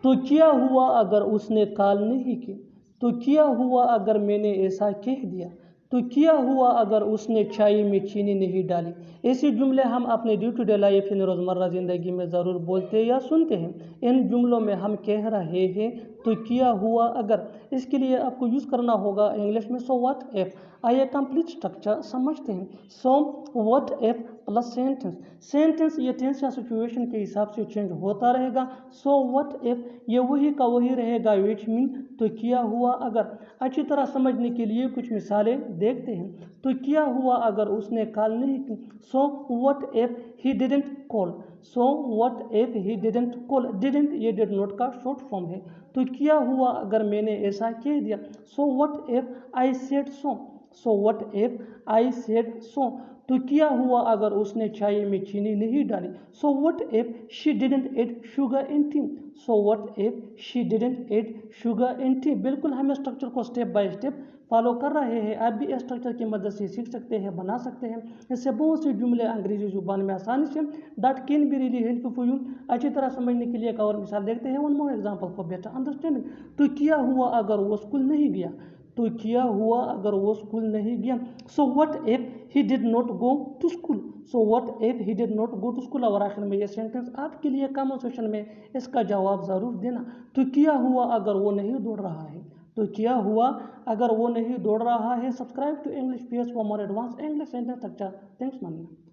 تو کیا ہوا اگر اس نے کال نہیں کی؟ تو کیا ہوا اگر میں نے ایسا کہہ دیا؟ تو کیا ہوا اگر اس نے چائے میں چینی نہیں ڈالی؟ ایسے جملے ہم اپنے ڈے ٹو ڈے لائف یعنی روزمرہ زندگی میں ضرور بولتے یا سنتے ہیں۔ ان جملوں میں ہم کہہ رہے ہیں تو کیا ہوا اگر۔ اس کے لیے آپ کو یوز کرنا ہوگا انگلش میں سو واٹ ایف۔ آئیے کمپلیٹ اسٹرکچر سمجھتے ہیں۔ سو what F plus sentence. Sentence یہ ٹینس یا سچویشن کے حساب سے چینج ہوتا رہے گا۔ سو واٹ ایف یہ وہی کا وہی رہے گا وچ مین تو کیا ہوا اگر۔ اچھی طرح سمجھنے کے لیے کچھ مثالیں دیکھتے ہیں۔ تو کیا ہوا اگر اس نے کال نہیں کی؟ سو what if he didn't call. So what if he didn't call. Didn't یہ ڈیڈ ناٹ کا شارٹ فارم ہے۔ تو کیا ہوا اگر میں نے ایسا کہہ دیا؟ So what if I said so. So what if I said so. تو کیا ہوا اگر اس نے چائے میں چینی نہیں ڈالی؟ So what if she didn't add sugar in tea. So what if she didn't add sugar in tea. بالکل ہم اسٹرکچر کو اسٹیپ بائی اسٹیپ فالو کر رہے ہیں۔ آپ بھی اسٹرکچر کی مدد سے سیکھ سکتے ہیں، بنا سکتے ہیں۔ اس سے بہت سی جملے انگریزی زبان میں آسانی سے that can be really help for you. اچھی طرح سمجھنے کے لیے ایک اور مثال دیکھتے ہیں۔ One more example for better understanding. تو کیا ہوا اگر وہ اسکول نہیں گیا؟ تو کیا ہوا اگر وہ اسکول نہیں گیا؟ So what if he did not go to school. So what if he did not go to school. اور آخر میں یہ سینٹینس آپ کے لیے کامنٹ سیکشن میں اس کا جواب ضرور دینا۔ تو کیا ہوا اگر وہ نہیں دوڑ رہا ہے؟ تو کیا ہوا اگر وہ نہیں دوڑ رہا ہے؟ Subscribe to English pairs for more advance English sentence structure. Thanks مانیہ۔